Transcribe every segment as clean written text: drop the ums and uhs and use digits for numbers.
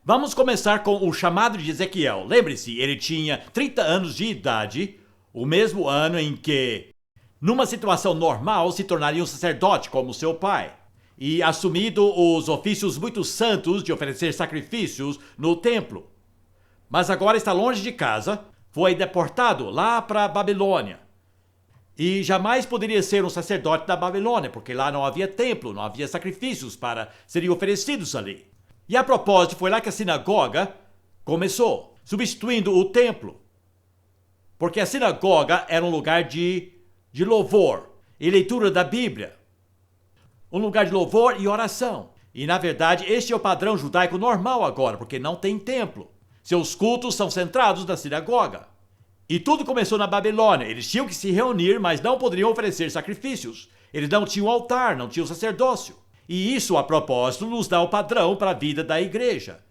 Vamos começar com o chamado de Ezequiel. Lembre-se, ele tinha 30 anos de idade, o mesmo ano em que, numa situação normal, se tornaria um sacerdote como seu pai, e assumido os ofícios muito santos de oferecer sacrifícios no templo. Mas agora está longe de casa, foi deportado lá para a Babilônia. E jamais poderia ser um sacerdote da Babilônia, porque lá não havia templo, não havia sacrifícios para serem oferecidos ali. E a propósito, foi lá que a sinagoga começou, substituindo o templo. Porque a sinagoga era um lugar de louvor e leitura da Bíblia. Um lugar de louvor e oração. E na verdade, este é o padrão judaico normal agora, porque não tem templo. Seus cultos são centrados na sinagoga. E tudo começou na Babilônia. Eles tinham que se reunir, mas não poderiam oferecer sacrifícios. Eles não tinham altar, não tinham sacerdócio. E isso, a propósito, nos dá o padrão para a vida da igreja.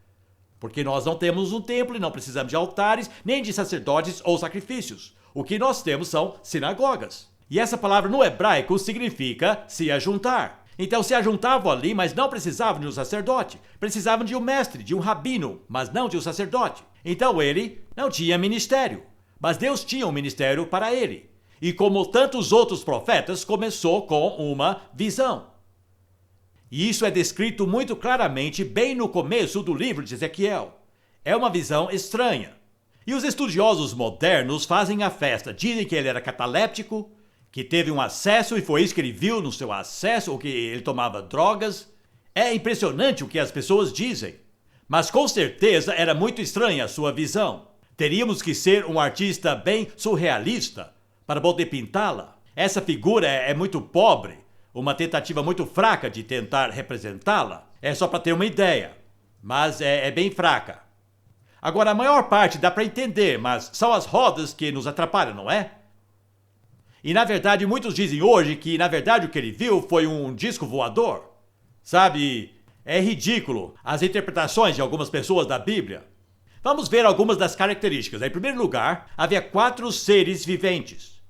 Porque nós não temos um templo e não precisamos de altares, nem de sacerdotes ou sacrifícios. O que nós temos são sinagogas. E essa palavra no hebraico significa se ajuntar. Então se ajuntavam ali, mas não precisavam de um sacerdote. Precisavam de um mestre, de um rabino, mas não de um sacerdote. Então ele não tinha ministério. Mas Deus tinha um ministério para ele. E como tantos outros profetas, começou com uma visão. E isso é descrito muito claramente bem no começo do livro de Ezequiel. É uma visão estranha. E os estudiosos modernos fazem a festa. Dizem que ele era cataléptico, que teve um acesso e foi isso que ele viu no seu acesso, ou que ele tomava drogas. É impressionante o que as pessoas dizem. Mas com certeza era muito estranha a sua visão. Teríamos que ser um artista bem surrealista para poder pintá-la. Essa figura é muito pobre. Uma tentativa muito fraca de tentar representá-la. É só para ter uma ideia. Mas é bem fraca. Agora, a maior parte dá para entender, mas são as rodas que nos atrapalham, não é? E na verdade, muitos dizem hoje que na verdade o que ele viu foi um disco voador. Sabe, é ridículo as interpretações de algumas pessoas da Bíblia. Vamos ver algumas das características. Em primeiro lugar, havia 4 seres viventes.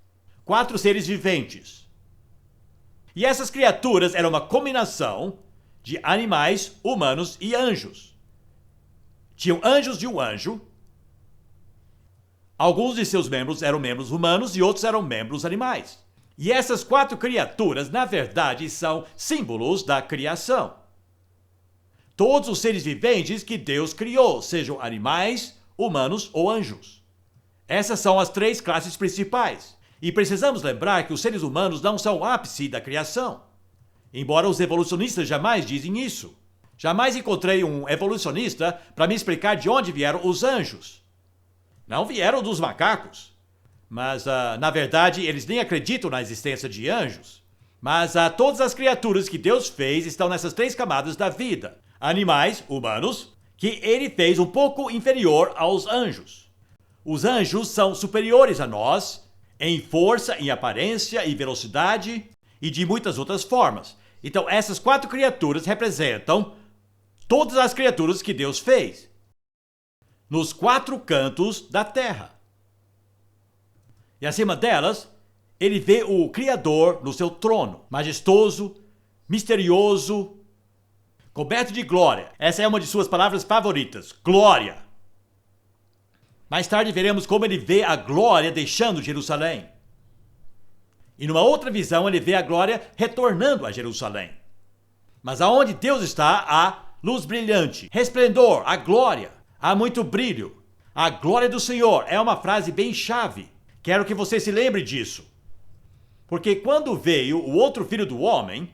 4 seres viventes. E essas criaturas eram uma combinação de animais, humanos e anjos. Tinham anjos de um anjo. Alguns de seus membros eram membros humanos e outros eram membros animais. E essas 4 criaturas, na verdade, são símbolos da criação. Todos os seres viventes que Deus criou, sejam animais, humanos ou anjos. Essas são as 3 classes principais. E precisamos lembrar que os seres humanos não são o ápice da criação. Embora os evolucionistas jamais dizem isso. Jamais encontrei um evolucionista para me explicar de onde vieram os anjos. Não vieram dos macacos. Mas, na verdade, eles nem acreditam na existência de anjos. Mas todas as criaturas que Deus fez estão nessas 3 camadas da vida. Animais, humanos, que ele fez um pouco inferior aos anjos. Os anjos são superiores a nós, em força, em aparência, em velocidade e de muitas outras formas. Então essas 4 criaturas representam todas as criaturas que Deus fez. Nos 4 cantos da terra. E acima delas, ele vê o Criador no seu trono, majestoso, misterioso, coberto de glória. Essa é uma de suas palavras favoritas, glória. Mais tarde veremos como ele vê a glória deixando Jerusalém. E numa outra visão ele vê a glória retornando a Jerusalém. Mas aonde Deus está, há luz brilhante, resplendor, a glória. Há muito brilho. A glória do Senhor é uma frase bem chave. Quero que você se lembre disso. Porque quando veio o outro filho do homem,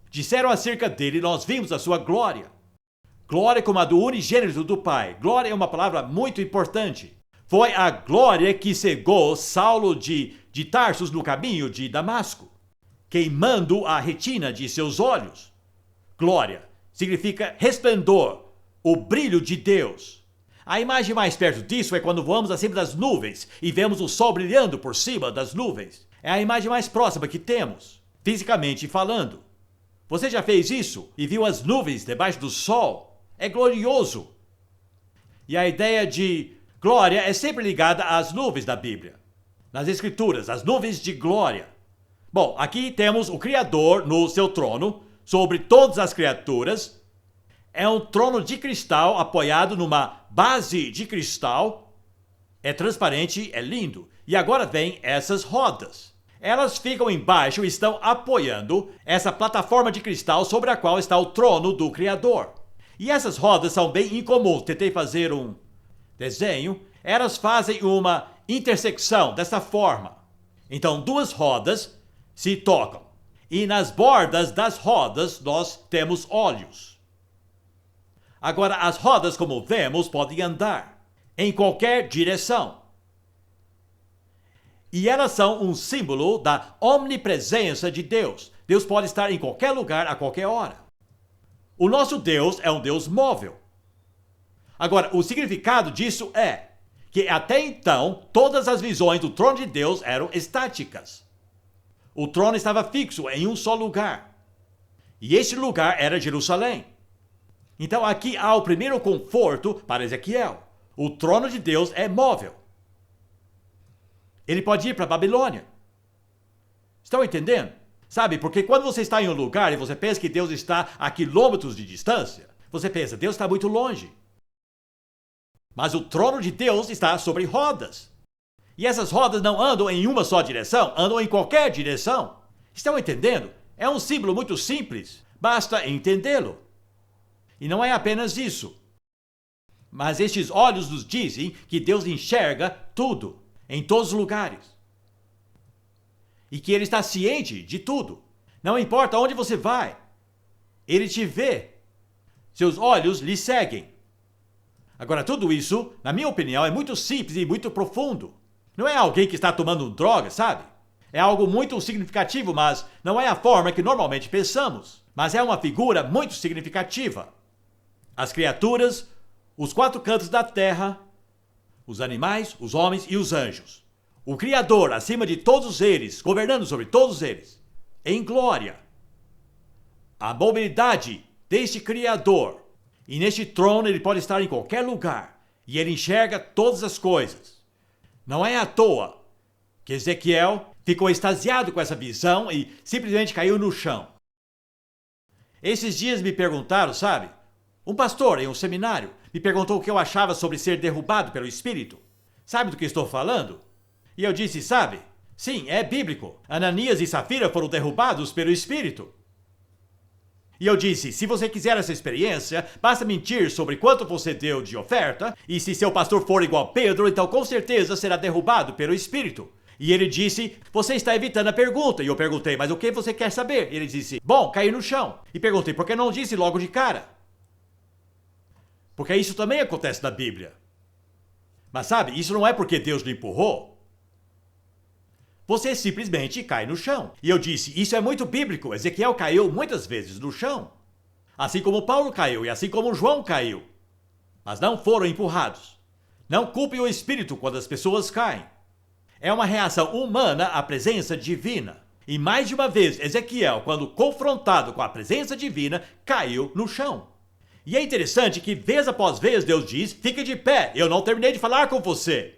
disseram acerca dele, nós vimos a sua glória. Glória como a do unigênito do Pai. Glória é uma palavra muito importante. Foi a glória que cegou Saulo de Tarsus no caminho de Damasco, queimando a retina de seus olhos. Glória significa resplendor, o brilho de Deus. A imagem mais perto disso é quando voamos acima das nuvens e vemos o sol brilhando por cima das nuvens. É a imagem mais próxima que temos, fisicamente falando. Você já fez isso e viu as nuvens debaixo do sol? É glorioso. E a ideia de glória é sempre ligada às nuvens da Bíblia. Nas Escrituras, as nuvens de glória. Bom, aqui temos o Criador no seu trono, sobre todas as criaturas. É um trono de cristal apoiado numa base de cristal. É transparente, é lindo. E agora vem essas rodas. Elas ficam embaixo e estão apoiando essa plataforma de cristal sobre a qual está o trono do Criador. E essas rodas são bem incomuns. Tentei fazer um desenho. Elas fazem uma intersecção dessa forma. Então, duas rodas se tocam. E nas bordas das rodas nós temos olhos. Agora, as rodas, como vemos, podem andar em qualquer direção. E elas são um símbolo da omnipresença de Deus. Deus pode estar em qualquer lugar, a qualquer hora. O nosso Deus é um Deus móvel. Agora, o significado disso é que até então, todas as visões do trono de Deus eram estáticas. O trono estava fixo em um só lugar. E este lugar era Jerusalém. Então aqui há o primeiro conforto para Ezequiel. O trono de Deus é móvel. Ele pode ir para a Babilônia. Estão entendendo? Sabe, porque quando você está em um lugar e você pensa que Deus está a quilômetros de distância, você pensa, Deus está muito longe. Mas o trono de Deus está sobre rodas. E essas rodas não andam em uma só direção, andam em qualquer direção. Estão entendendo? É um símbolo muito simples. Basta entendê-lo. E não é apenas isso. Mas estes olhos nos dizem que Deus enxerga tudo, em todos os lugares. E que Ele está ciente de tudo. Não importa onde você vai. Ele te vê. Seus olhos lhe seguem. Agora, tudo isso, na minha opinião, é muito simples e muito profundo. Não é alguém que está tomando droga, sabe? É algo muito significativo, mas não é a forma que normalmente pensamos. Mas é uma figura muito significativa. As criaturas, os quatro cantos da terra, os animais, os homens e os anjos. O Criador acima de todos eles, governando sobre todos eles, em glória. A mobilidade deste Criador. E neste trono ele pode estar em qualquer lugar. E ele enxerga todas as coisas. Não é à toa que Ezequiel ficou extasiado com essa visão e simplesmente caiu no chão. Esses dias me perguntaram, sabe? Um pastor em um seminário me perguntou o que eu achava sobre ser derrubado pelo Espírito. Sabe do que estou falando? E eu disse, sabe? Sim, é bíblico. Ananias e Safira foram derrubados pelo Espírito. E eu disse, se você quiser essa experiência, basta mentir sobre quanto você deu de oferta, e se seu pastor for igual Pedro, então com certeza será derrubado pelo Espírito. E ele disse, você está evitando a pergunta. E eu perguntei, mas o que você quer saber? E ele disse, bom, cair no chão. E perguntei, por que não disse logo de cara? Porque isso também acontece na Bíblia. Mas sabe, isso não é porque Deus lhe empurrou. Você simplesmente cai no chão. E eu disse, isso é muito bíblico. Ezequiel caiu muitas vezes no chão. Assim como Paulo caiu e assim como João caiu. Mas não foram empurrados. Não culpem o Espírito quando as pessoas caem. É uma reação humana à presença divina. E mais de uma vez, Ezequiel, quando confrontado com a presença divina, caiu no chão. E é interessante que vez após vez Deus diz, fique de pé, eu não terminei de falar com você.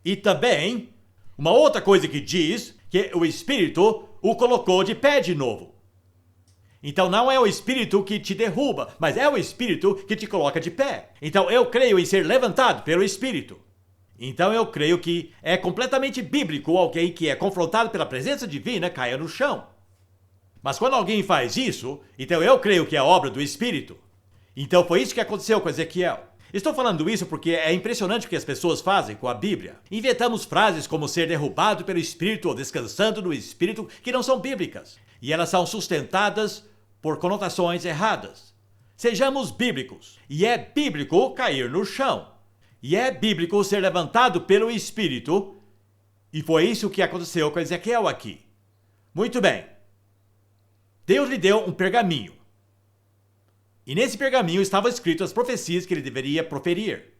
E também, uma outra coisa que diz, que o Espírito o colocou de pé de novo. Então não é o Espírito que te derruba, mas é o Espírito que te coloca de pé. Então eu creio em ser levantado pelo Espírito. Então eu creio que é completamente bíblico alguém que é confrontado pela presença divina caia no chão. Mas quando alguém faz isso, então eu creio que é obra do Espírito. Então foi isso que aconteceu com Ezequiel. Estou falando isso porque é impressionante o que as pessoas fazem com a Bíblia. Inventamos frases como ser derrubado pelo Espírito ou descansando no Espírito que não são bíblicas. E elas são sustentadas por conotações erradas. Sejamos bíblicos. E é bíblico cair no chão. E é bíblico ser levantado pelo Espírito. E foi isso que aconteceu com Ezequiel aqui. Muito bem. Deus lhe deu um pergaminho. E nesse pergaminho estavam escritas as profecias que ele deveria proferir.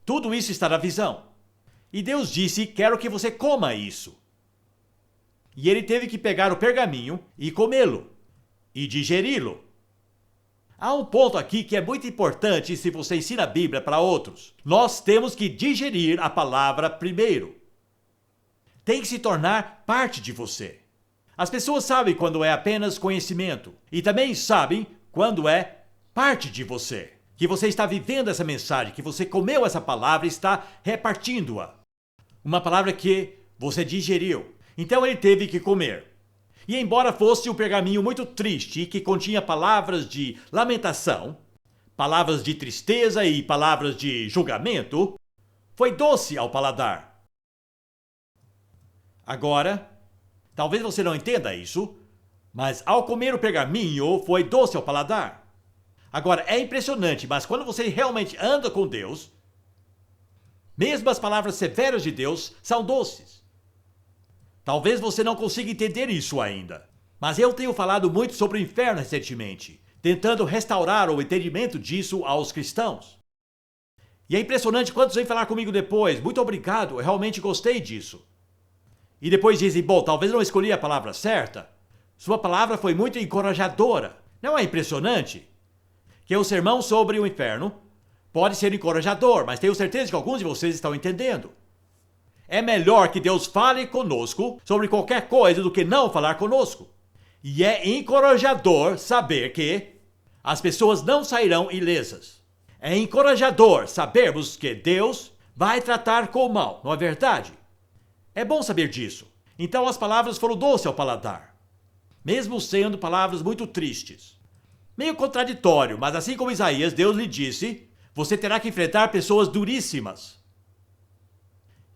Tudo isso está na visão. E Deus disse, quero que você coma isso. E ele teve que pegar o pergaminho e comê-lo. E digeri-lo. Há um ponto aqui que é muito importante se você ensina a Bíblia para outros. Nós temos que digerir a palavra primeiro. Tem que se tornar parte de você. As pessoas sabem quando é apenas conhecimento. E também sabem quando é parte de você. Que você está vivendo essa mensagem, que você comeu essa palavra e está repartindo-a. Uma palavra que você digeriu. Então ele teve que comer. E embora fosse um pergaminho muito triste, que continha palavras de lamentação, palavras de tristeza e palavras de julgamento, foi doce ao paladar. Agora, talvez você não entenda isso, mas ao comer o pergaminho foi doce ao paladar. Agora, é impressionante, mas quando você realmente anda com Deus, mesmo as palavras severas de Deus são doces. Talvez você não consiga entender isso ainda, mas eu tenho falado muito sobre o inferno recentemente, tentando restaurar o entendimento disso aos cristãos. E é impressionante quantos vêm falar comigo depois, muito obrigado, eu realmente gostei disso. E depois dizem, bom, talvez não escolhi a palavra certa. Sua palavra foi muito encorajadora. Não é impressionante? Que o sermão sobre o inferno pode ser encorajador, mas tenho certeza que alguns de vocês estão entendendo. É melhor que Deus fale conosco sobre qualquer coisa do que não falar conosco. E é encorajador saber que as pessoas não sairão ilesas. É encorajador sabermos que Deus vai tratar com o mal, não é verdade? É bom saber disso. Então as palavras foram doces ao paladar, mesmo sendo palavras muito tristes. Meio contraditório, mas assim como Isaías, Deus lhe disse, você terá que enfrentar pessoas duríssimas.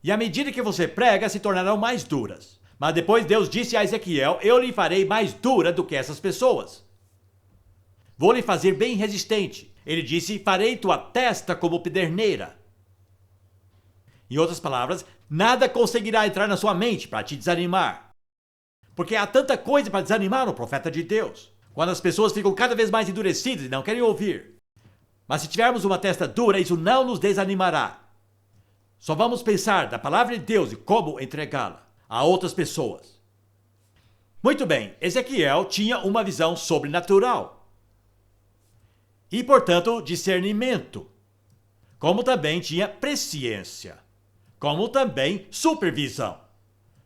E à medida que você prega, se tornarão mais duras. Mas depois Deus disse a Ezequiel, eu lhe farei mais dura do que essas pessoas. Vou lhe fazer bem resistente. Ele disse, farei tua testa como pederneira. Em outras palavras, nada conseguirá entrar na sua mente para te desanimar. Porque há tanta coisa para desanimar um profeta de Deus. Quando as pessoas ficam cada vez mais endurecidas e não querem ouvir. Mas se tivermos uma testa dura, isso não nos desanimará. Só vamos pensar da palavra de Deus e como entregá-la a outras pessoas. Muito bem, Ezequiel tinha uma visão sobrenatural. E, portanto, discernimento. Como também tinha presciência. Como também supervisão.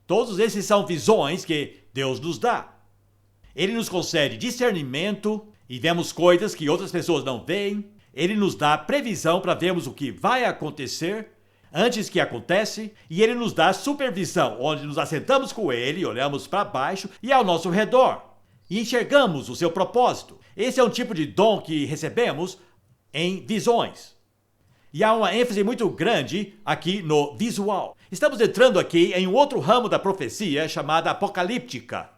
Todos esses são visões que Deus nos dá. Ele nos concede discernimento e vemos coisas que outras pessoas não veem. Ele nos dá previsão para vermos o que vai acontecer antes que acontece. E ele nos dá supervisão, onde nos assentamos com ele, olhamos para baixo e ao nosso redor. E enxergamos o seu propósito. Esse é um tipo de dom que recebemos em visões. E há uma ênfase muito grande aqui no visual. Estamos entrando aqui em um outro ramo da profecia chamada apocalíptica.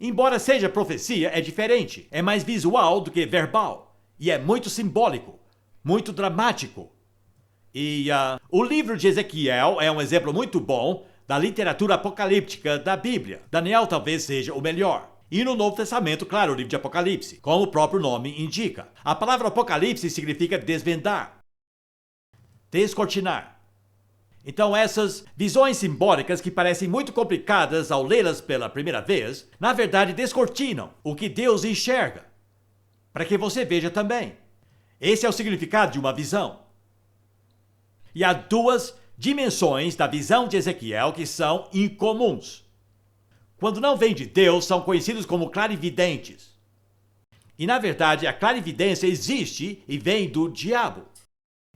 Embora seja profecia, é diferente. É mais visual do que verbal. E é muito simbólico, muito dramático. E o livro de Ezequiel é um exemplo muito bom da literatura apocalíptica da Bíblia. Daniel talvez seja o melhor. E no Novo Testamento, claro, o livro de Apocalipse, como o próprio nome indica. A palavra Apocalipse significa desvendar, descortinar. Então essas visões simbólicas que parecem muito complicadas ao lê-las pela primeira vez, na verdade descortinam o que Deus enxerga, para que você veja também. Esse é o significado de uma visão. E há duas dimensões da visão de Ezequiel que são incomuns. Quando não vem de Deus, são conhecidos como clarividentes. E na verdade a clarividência existe e vem do diabo.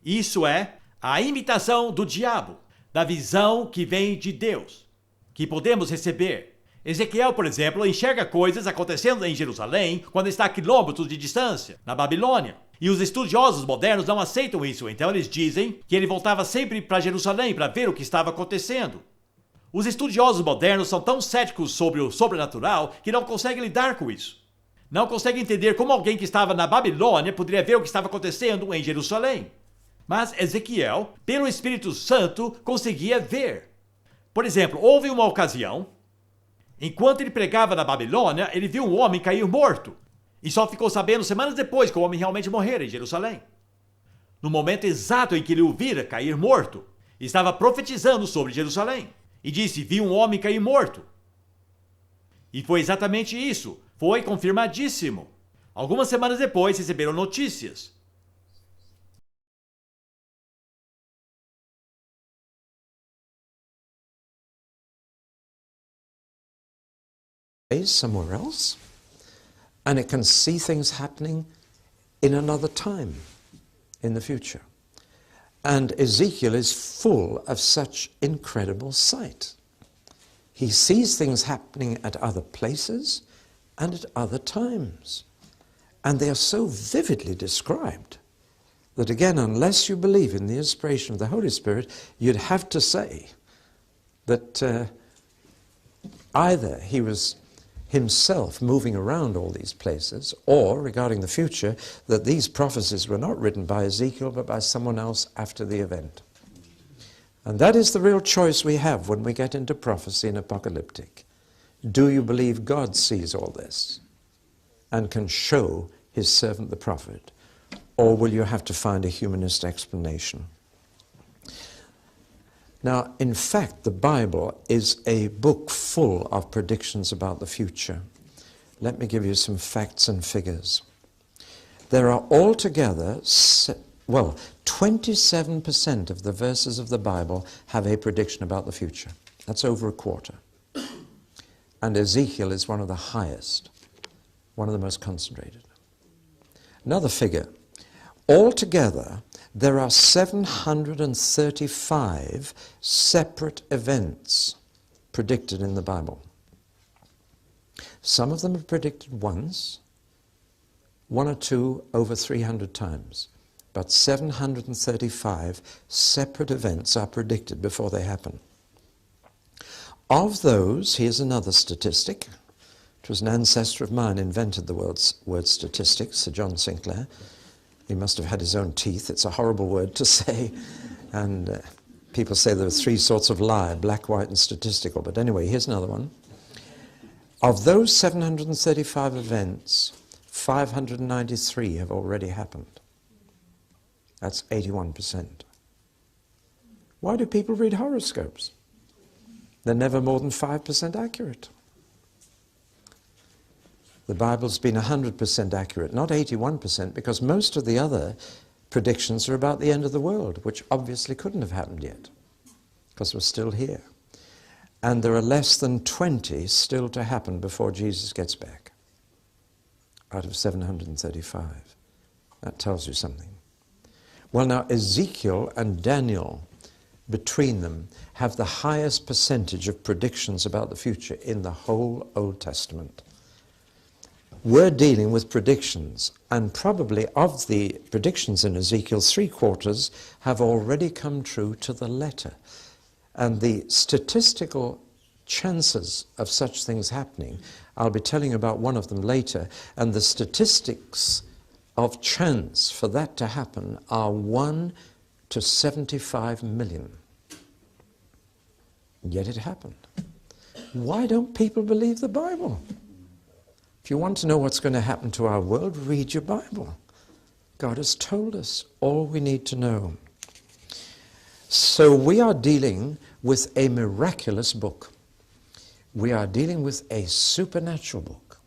Isso é a imitação do diabo, da visão que vem de Deus, que podemos receber. Ezequiel, por exemplo, enxerga coisas acontecendo em Jerusalém quando está a quilômetros de distância, na Babilônia. E os estudiosos modernos não aceitam isso, então eles dizem que ele voltava sempre para Jerusalém para ver o que estava acontecendo. Os estudiosos modernos são tão céticos sobre o sobrenatural que não conseguem lidar com isso. Não conseguem entender como alguém que estava na Babilônia poderia ver o que estava acontecendo em Jerusalém. Mas Ezequiel, pelo Espírito Santo, conseguia ver. Por exemplo, houve uma ocasião, enquanto ele pregava na Babilônia, ele viu um homem cair morto. E só ficou sabendo semanas depois que o homem realmente morrera em Jerusalém. No momento exato em que ele o vira cair morto, estava profetizando sobre Jerusalém. E disse, vi um homem cair morto. E foi exatamente isso. Foi confirmadíssimo. Algumas semanas depois receberam notícias. Somewhere else. And it can see things happening in another time in the future. And Ezekiel is full of such incredible sight. He sees things happening at other places and at other times. And they are so vividly described that, again, unless you believe in the inspiration of the Holy Spirit, you'd have to say that either he was himself moving around all these places, or, regarding the future, that these prophecies were not written by Ezekiel but by someone else after the event. And that is the real choice we have when we get into prophecy and apocalyptic. Do you believe God sees all this and can show his servant the prophet? Or will you have to find a humanist explanation? Now, in fact, the Bible is a book full of predictions about the future. Let me give you some facts and figures. There are altogether, 27% of the verses of the Bible have a prediction about the future. That's over a quarter. And Ezekiel is one of the highest, one of the most concentrated. Another figure. Altogether, there are 735 separate events predicted in the Bible. Some of them are predicted once, one or two over 300 times. But 735 separate events are predicted before they happen. Of those, here's another statistic. It was an ancestor of mine invented the word statistics, Sir John Sinclair. He must have had his own teeth. It's a horrible word to say. And people say there are three sorts of lie, black, white, and statistical. But anyway, here's another one. Of those 735 events, 593 have already happened. That's 81%. Why do people read horoscopes? They're never more than 5% accurate. The Bible's been 100% accurate, not 81%, because most of the other predictions are about the end of the world, which obviously couldn't have happened yet, because we're still here. And there are less than 20 still to happen before Jesus gets back, out of 735. That tells you something. Well, now, Ezekiel and Daniel, between them, have the highest percentage of predictions about the future in the whole Old Testament. We're dealing with predictions, and probably of the predictions in Ezekiel, 3/4 have already come true to the letter. And the statistical chances of such things happening, I'll be telling you about one of them later, and the statistics of chance for that to happen are 1 to 75 million. Yet it happened. Why don't people believe the Bible? If you want to know what's going to happen to our world, read your Bible. God has told us all we need to know. So we are dealing with a miraculous book. We are dealing with a supernatural book.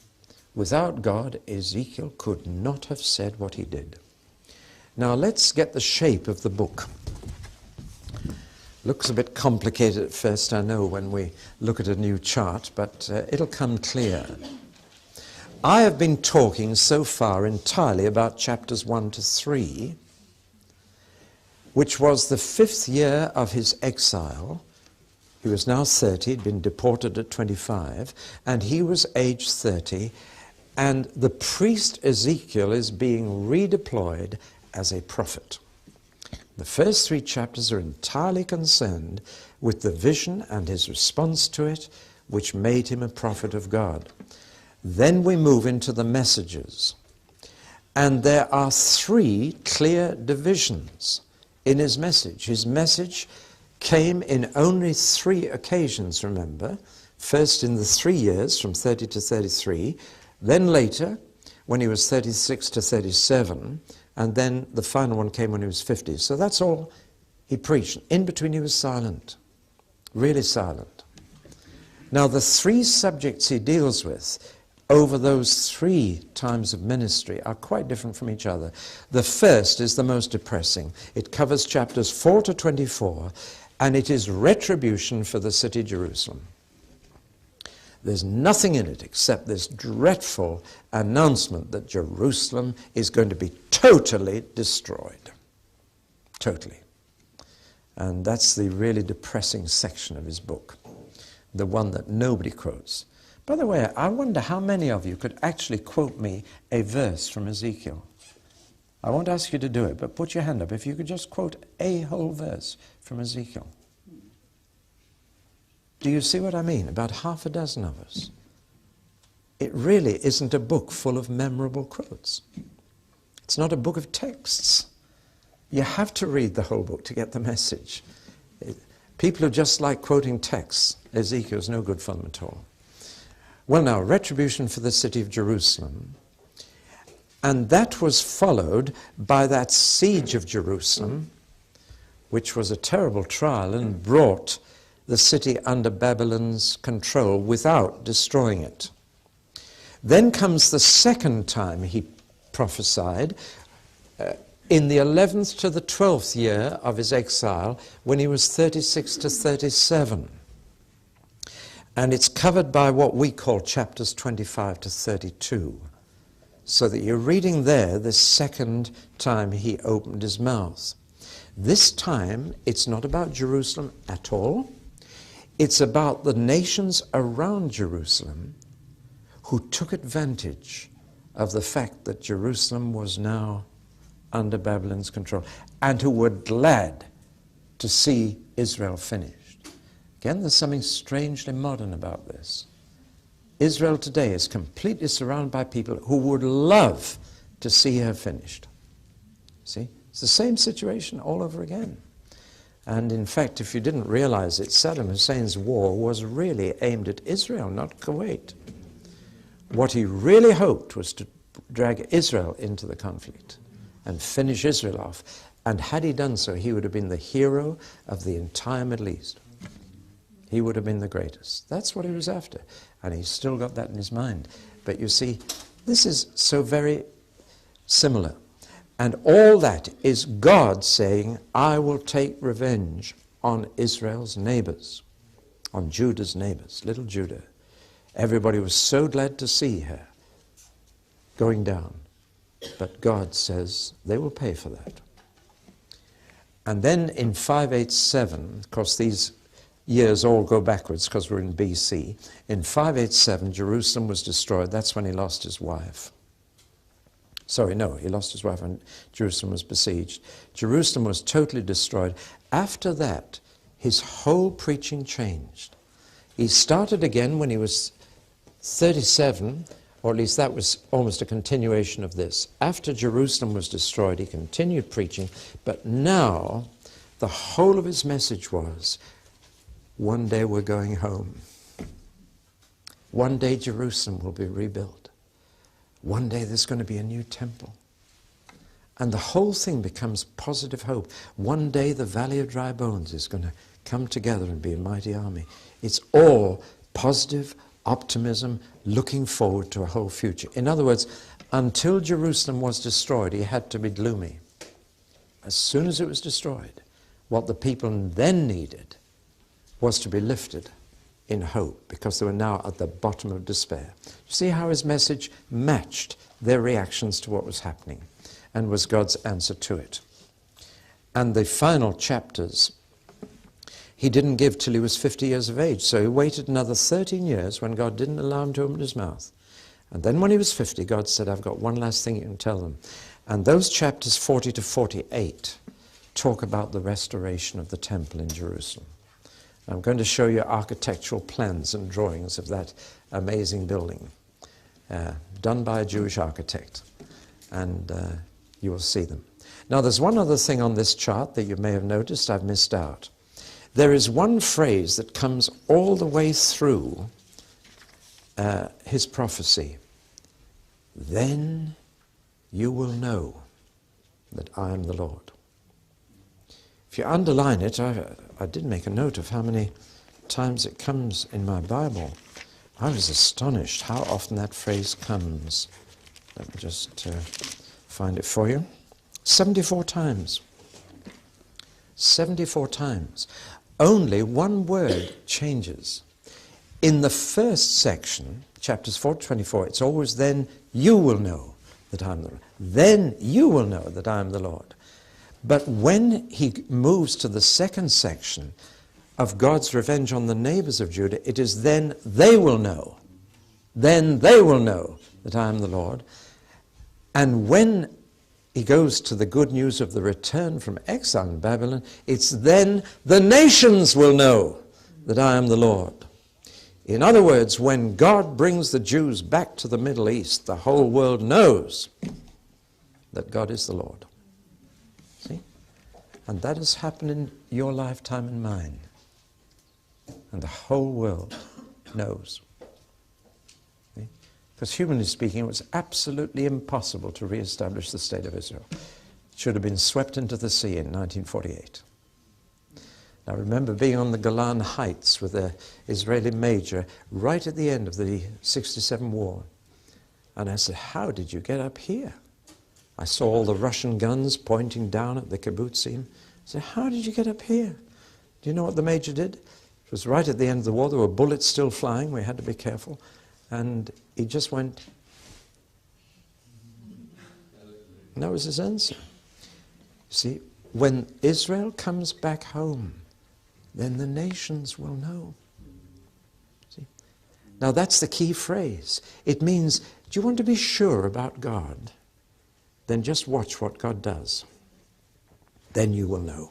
Without God, Ezekiel could not have said what he did. Now let's get the shape of the book. Looks a bit complicated at first, I know, when we look at a new chart, but it'll come clear. I have been talking so far entirely about chapters 1 to 3, which was the 5th year of his exile. He was now 30, he'd been deported at 25, and he was age 30, and the priest Ezekiel is being redeployed as a prophet. The first 3 chapters are entirely concerned with the vision and his response to it, which made him a prophet of God. Then we move into the messages. And there are 3 clear divisions in his message. His message came in only 3 occasions, remember. First in the 3 years, from 30 to 33. Then later, when he was 36 to 37. And then the final one came when he was 50. So that's all he preached. In between he was silent. Really silent. Now the 3 subjects he deals with over those 3 times of ministry are quite different from each other. The first is the most depressing. It covers chapters 4 to 24, and it is retribution for the city Jerusalem. There's nothing in it except this dreadful announcement that Jerusalem is going to be totally destroyed. Totally. And that's the really depressing section of his book, the one that nobody quotes. By the way, I wonder how many of you could actually quote me a verse from Ezekiel. I won't ask you to do it, but put your hand up if you could just quote a whole verse from Ezekiel. Do you see what I mean? About half a dozen of us. It really isn't a book full of memorable quotes. It's not a book of texts. You have to read the whole book to get the message. People who just like quoting texts, Ezekiel's no good for them at all. Well now, retribution for the city of Jerusalem. And that was followed by that siege of Jerusalem, which was a terrible trial and brought the city under Babylon's control without destroying it. Then comes the second time he prophesied, in the 11th to the 12th year of his exile, when he was 36 to 37. And it's covered by what we call chapters 25 to 32. So that you're reading there the second time he opened his mouth. This time, it's not about Jerusalem at all. It's about the nations around Jerusalem who took advantage of the fact that Jerusalem was now under Babylon's control and who were glad to see Israel finished. Again, there's something strangely modern about this. Israel today is completely surrounded by people who would love to see her finished. See? It's the same situation all over again. And in fact, if you didn't realize it, Saddam Hussein's war was really aimed at Israel, not Kuwait. What he really hoped was to drag Israel into the conflict and finish Israel off. And had he done so, he would have been the hero of the entire Middle East. He would have been the greatest. That's what he was after. And he's still got that in his mind. But you see, this is so very similar. And all that is God saying, I will take revenge on Israel's neighbors, on Judah's neighbors, little Judah. Everybody was so glad to see her going down. But God says they will pay for that. And then in 587, of course these years all go backwards because we're in BC. In 587, Jerusalem was destroyed. That's when he lost his wife. Sorry, no, he lost his wife when Jerusalem was besieged. Jerusalem was totally destroyed. After that, his whole preaching changed. He started again when he was 37, or at least that was almost a continuation of this. After Jerusalem was destroyed, he continued preaching, but now the whole of his message was, one day we're going home. One day Jerusalem will be rebuilt. One day there's going to be a new temple. And the whole thing becomes positive hope. One day the Valley of Dry Bones is going to come together and be a mighty army. It's all positive optimism, looking forward to a whole future. In other words, until Jerusalem was destroyed, he had to be gloomy. As soon as it was destroyed, what the people then needed was to be lifted in hope, because they were now at the bottom of despair. You see how his message matched their reactions to what was happening and was God's answer to it. And the final chapters he didn't give till he was 50 years of age, so he waited another 13 years when God didn't allow him to open his mouth. And then when he was 50, God said, I've got one last thing you can tell them. And those chapters 40 to 48 talk about the restoration of the temple in Jerusalem. I'm going to show you architectural plans and drawings of that amazing building, done by a Jewish architect, and you will see them. Now there's one other thing on this chart that you may have noticed I've missed out. There is one phrase that comes all the way through his prophecy. Then you will know that I am the Lord. If you underline it, I did make a note of how many times it comes in my Bible. I was astonished how often that phrase comes. Let me just find it for you. 74 times. 74 times. Only one word changes. In the first section, chapters 4 to 24, it's always then you will know that I am the Lord. Then you will know that I am the Lord. But when he moves to the second section of God's revenge on the neighbors of Judah, it is then they will know. Then they will know that I am the Lord. And when he goes to the good news of the return from exile in Babylon, it's then the nations will know that I am the Lord. In other words, when God brings the Jews back to the Middle East, the whole world knows that God is the Lord. See? And that has happened in your lifetime and mine. And the whole world knows. See? Because humanly speaking, it was absolutely impossible to re-establish the state of Israel. It should have been swept into the sea in 1948. I remember being on the Golan Heights with an Israeli major right at the end of the 67 war. And I said, how did you get up here? I saw all the Russian guns pointing down at the kibbutzim. I said, how did you get up here? Do you know what the major did? It was right at the end of the war. There were bullets still flying. We had to be careful. And he just went. And that was his answer. You see, when Israel comes back home, then the nations will know. See? Now that's the key phrase. It means, do you want to be sure about God? Then just watch what God does. Then you will know.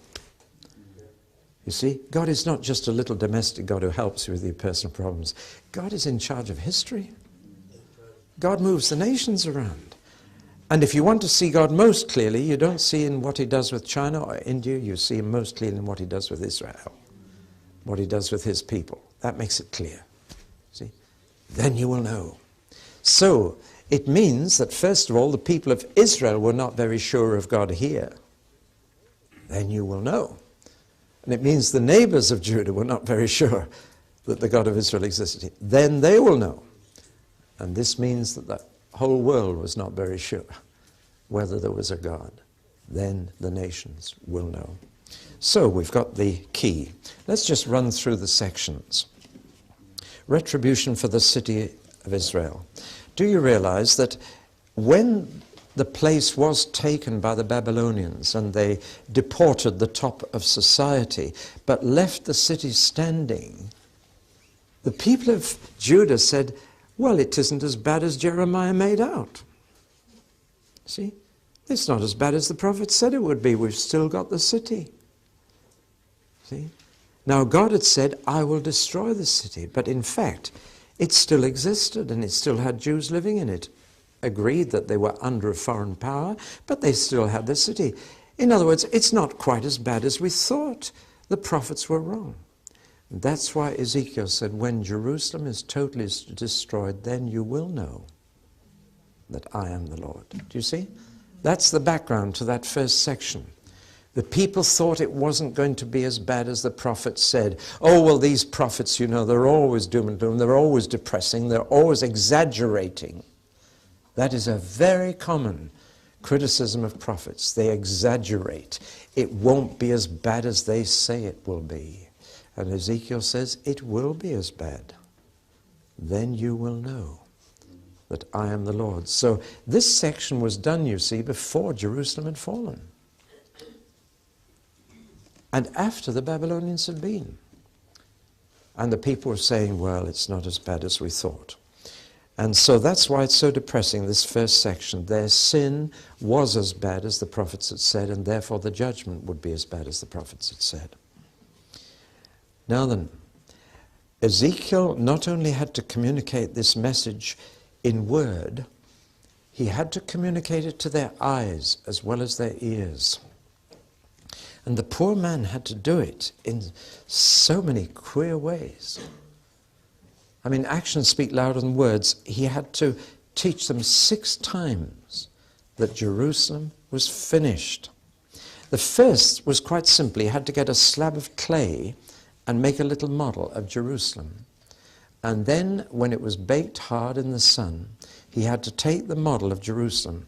You see, God is not just a little domestic God who helps you with your personal problems. God is in charge of history. God moves the nations around. And if you want to see God most clearly, you don't see in what he does with China or India, you see him most clearly in what he does with Israel. What he does with his people. That makes it clear. See? Then you will know. So, it means that first of all, the people of Israel were not very sure of God here. Then you will know. And it means the neighbors of Judah were not very sure that the God of Israel existed. Then they will know. And this means that the whole world was not very sure whether there was a God. Then the nations will know. So we've got the key. Let's just run through the sections. Retribution for the city of Israel. Do you realize that when the place was taken by the Babylonians and they deported the top of society but left the city standing, the people of Judah said, well, it isn't as bad as Jeremiah made out. See? It's not as bad as the prophet said it would be. We've still got the city. See? Now, God had said, I will destroy the city. But in fact, it still existed and it still had Jews living in it. Agreed that they were under a foreign power, but they still had the city. In other words, it's not quite as bad as we thought. The prophets were wrong. That's why Ezekiel said, when Jerusalem is totally destroyed, then you will know that I am the Lord. Do you see? That's the background to that first section. The people thought it wasn't going to be as bad as the prophets said. Oh, well, these prophets, you know, they're always doom and gloom. They're always depressing. They're always exaggerating. That is a very common criticism of prophets. They exaggerate. It won't be as bad as they say it will be. And Ezekiel says, it will be as bad. Then you will know that I am the Lord. So this section was done, you see, before Jerusalem had fallen. And after the Babylonians had been. And the people were saying, well, it's not as bad as we thought. And so that's why it's so depressing, this first section. Their sin was as bad as the prophets had said, and therefore the judgment would be as bad as the prophets had said. Now then, Ezekiel not only had to communicate this message in word, he had to communicate it to their eyes as well as their ears. And the poor man had to do it in so many queer ways. I mean, actions speak louder than words. He had to teach them 6 times that Jerusalem was finished. The first was quite simple. He had to get a slab of clay and make a little model of Jerusalem. And then, when it was baked hard in the sun, he had to take the model of Jerusalem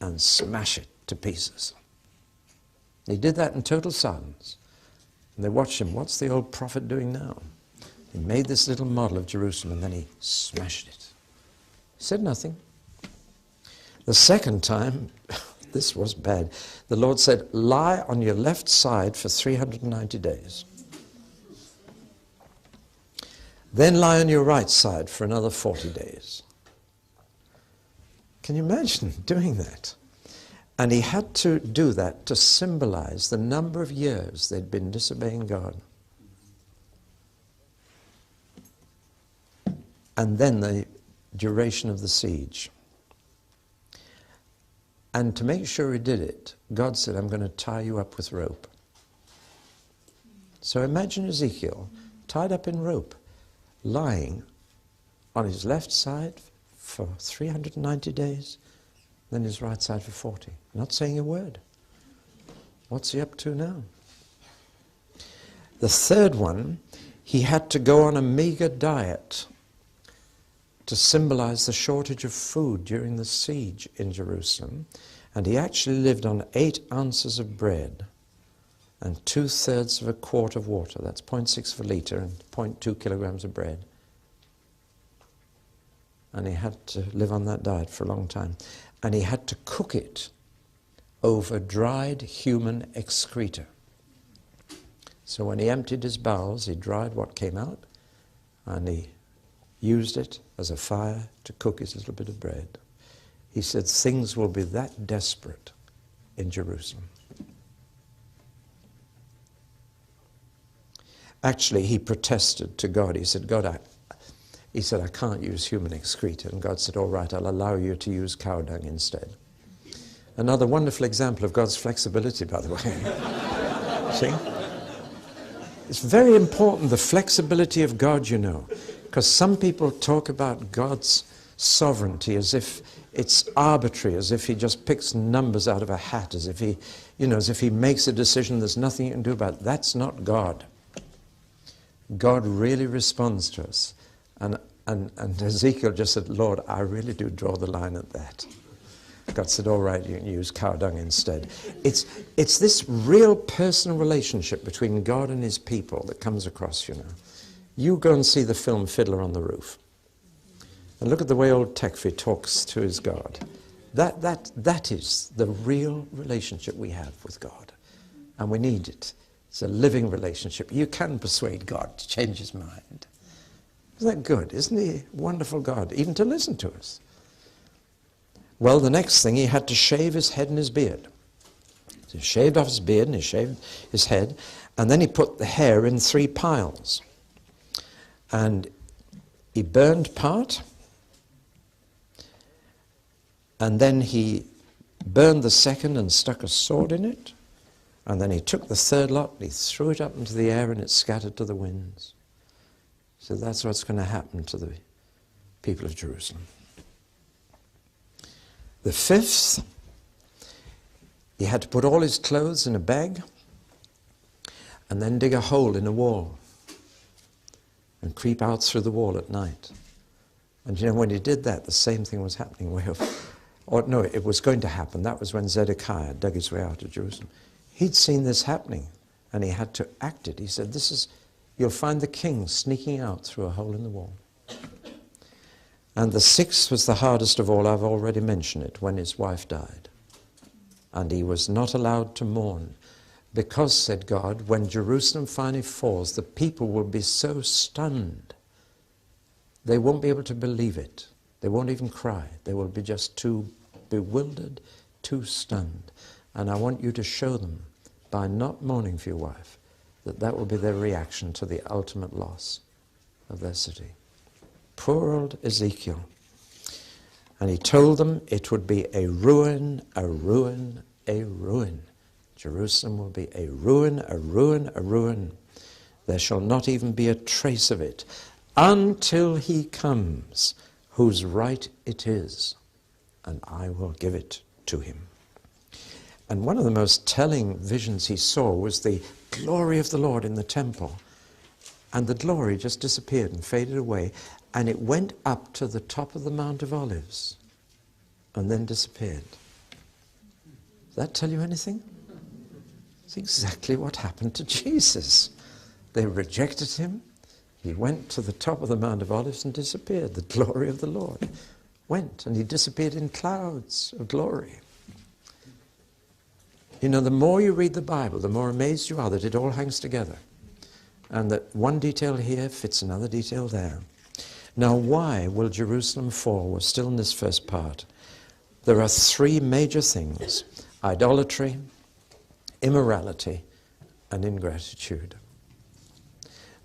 and smash it to pieces. He did that in total silence. And they watched him. What's the old prophet doing now? He made this little model of Jerusalem and then he smashed it. He said nothing. The second time, this was bad. The Lord said, lie on your left side for 390 days. Then lie on your right side for another 40 days. Can you imagine doing that? And he had to do that to symbolize the number of years they'd been disobeying God. And then the duration of the siege. And to make sure he did it, God said, I'm going to tie you up with rope. So imagine Ezekiel tied up in rope, lying on his left side for 390 days, then his right side for 40. Not saying a word. What's he up to now? The third one, he had to go on a meager diet to symbolize the shortage of food during the siege in Jerusalem. And he actually lived on 8 ounces of bread and 2/3 of a quart of water. That's 0.6 of a litre and 0.2 kilograms of bread. And he had to live on that diet for a long time. And he had to cook it over dried human excreta. So when he emptied his bowels, he dried what came out, and he used it as a fire to cook his little bit of bread. He said things will be that desperate in Jerusalem. Actually, he protested to God. He said, God, I can't use human excreta. And God said, all right, I'll allow you to use cow dung instead. Another wonderful example of God's flexibility, by the way. See? It's very important, the flexibility of God, you know, because some people talk about God's sovereignty as if it's arbitrary, as if he just picks numbers out of a hat, as if he makes a decision there's nothing you can do about it. That's not God. God really responds to us. And Ezekiel just said, Lord, I really do draw the line at that. God said, all right, you can use cow dung instead. It's this real personal relationship between God and his people that comes across, you know. You go and see the film Fiddler on the Roof. And look at the way old Tekfi talks to his God. That is the real relationship we have with God. And we need it. It's a living relationship. You can persuade God to change his mind. Isn't that good? Isn't he a wonderful God, even to listen to us? Well, the next thing, he had to shave his head and his beard. So he shaved off his beard and he shaved his head, and then he put the hair in 3 piles. And he burned part, and then he burned the second and stuck a sword in it, and then he took the third lot and he threw it up into the air and it scattered to the winds. So that's what's going to happen to the people of Jerusalem. The 5th, he had to put all his clothes in a bag and then dig a hole in a wall and creep out through the wall at night. And you know, when he did that, the same thing was happening. It was going to happen. That was when Zedekiah dug his way out of Jerusalem. He'd seen this happening and he had to act it. He said, you'll find the king sneaking out through a hole in the wall. And the 6th was the hardest of all. I've already mentioned it, when his wife died. And he was not allowed to mourn. Because, said God, when Jerusalem finally falls, the people will be so stunned. They won't be able to believe it. They won't even cry. They will be just too bewildered, too stunned. And I want you to show them, by not mourning for your wife, that will be their reaction to the ultimate loss of their city. Poor old Ezekiel. And he told them it would be a ruin, a ruin, a ruin. Jerusalem will be a ruin, a ruin, a ruin. There shall not even be a trace of it until he comes, whose right it is, and I will give it to him. And one of the most telling visions he saw was the glory of the Lord in the temple. And the glory just disappeared and faded away, and it went up to the top of the Mount of Olives and then disappeared. Does that tell you anything? It's exactly what happened to Jesus. They rejected him. He went to the top of the Mount of Olives and disappeared. The glory of the Lord went, and he disappeared in clouds of glory. You know, the more you read the Bible, the more amazed you are that it all hangs together, and that one detail here fits another detail there. Now, why will Jerusalem fall? We're still in this first part. There are three major things: idolatry, immorality, and ingratitude.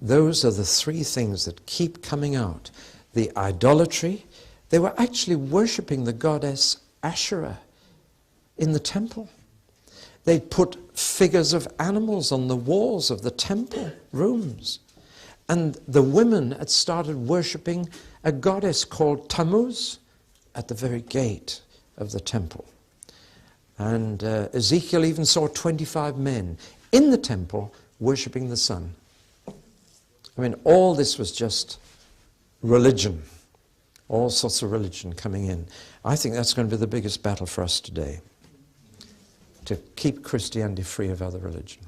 Those are the three things that keep coming out. The idolatry, they were actually worshipping the goddess Asherah in the temple. They'd put figures of animals on the walls of the temple rooms. And the women had started worshipping a goddess called Tammuz at the very gate of the temple. And Ezekiel even saw 25 men in the temple worshipping the sun. I mean, all this was just religion, all sorts of religion coming in. I think that's going to be the biggest battle for us today, to keep Christianity free of other religion.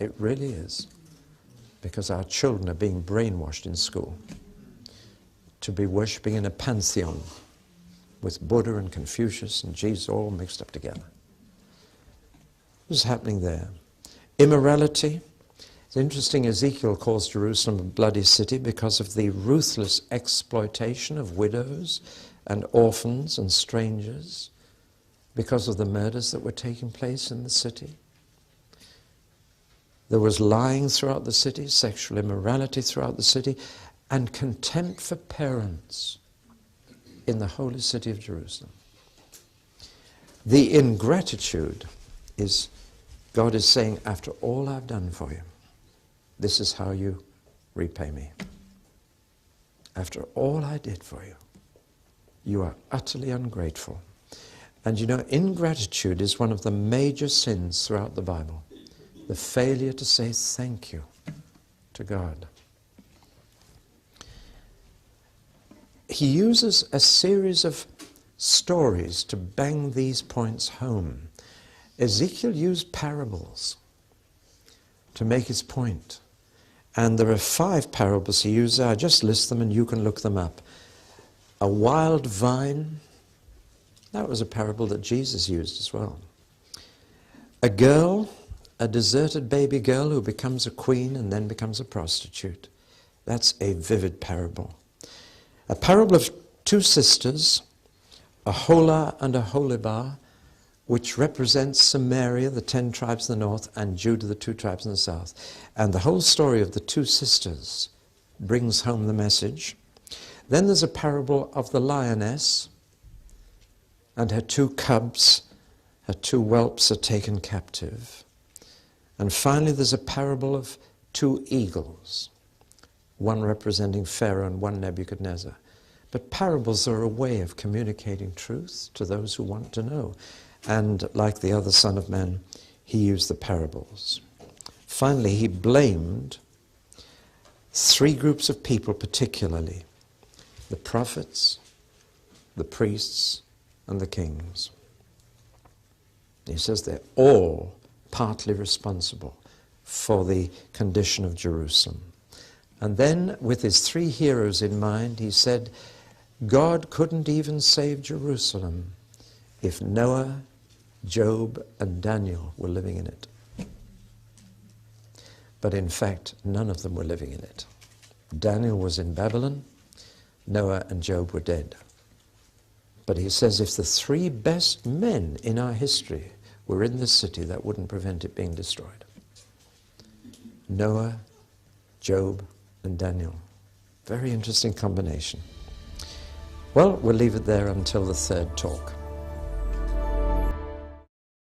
It really is, because our children are being brainwashed in school to be worshipping in a pantheon with Buddha and Confucius and Jesus all mixed up together. What's happening there? Immorality. It's interesting, Ezekiel calls Jerusalem a bloody city because of the ruthless exploitation of widows and orphans and strangers, because of the murders that were taking place in the city. There was lying throughout the city, sexual immorality throughout the city, and contempt for parents in the holy city of Jerusalem. The ingratitude is, God is saying, after all I've done for you, this is how you repay me. After all I did for you, you are utterly ungrateful. And you know, ingratitude is one of the major sins throughout the Bible. The failure to say thank you to God. He uses a series of stories to bang these points home. Ezekiel used parables to make his point. And there are 5 parables he uses. I just list them and you can look them up. A wild vine, that was a parable that Jesus used as well. A girl, a deserted baby girl who becomes a queen and then becomes a prostitute. That's a vivid parable. A parable of 2 sisters, Aholah and Aholibah, which represents Samaria, the 10 tribes in the north, and Judah, the 2 tribes in the south. And the whole story of the 2 sisters brings home the message. Then there's a parable of the lioness and her 2 cubs, her 2 whelps are taken captive. And finally there's a parable of 2 eagles, one representing Pharaoh and one Nebuchadnezzar. But parables are a way of communicating truth to those who want to know. And like the other Son of Man, he used the parables. Finally, he blamed 3 groups of people particularly: the prophets, the priests, and the kings. He says they're all partly responsible for the condition of Jerusalem. And then, with his 3 heroes in mind, he said, God couldn't even save Jerusalem if Noah, Job, and Daniel were living in it. But in fact, none of them were living in it. Daniel was in Babylon, Noah and Job were dead. But he says if the 3 best men in our history were in this city, that wouldn't prevent it being destroyed. Noah, Job, and Daniel. Very interesting combination. Well, we'll leave it there until the 3rd talk.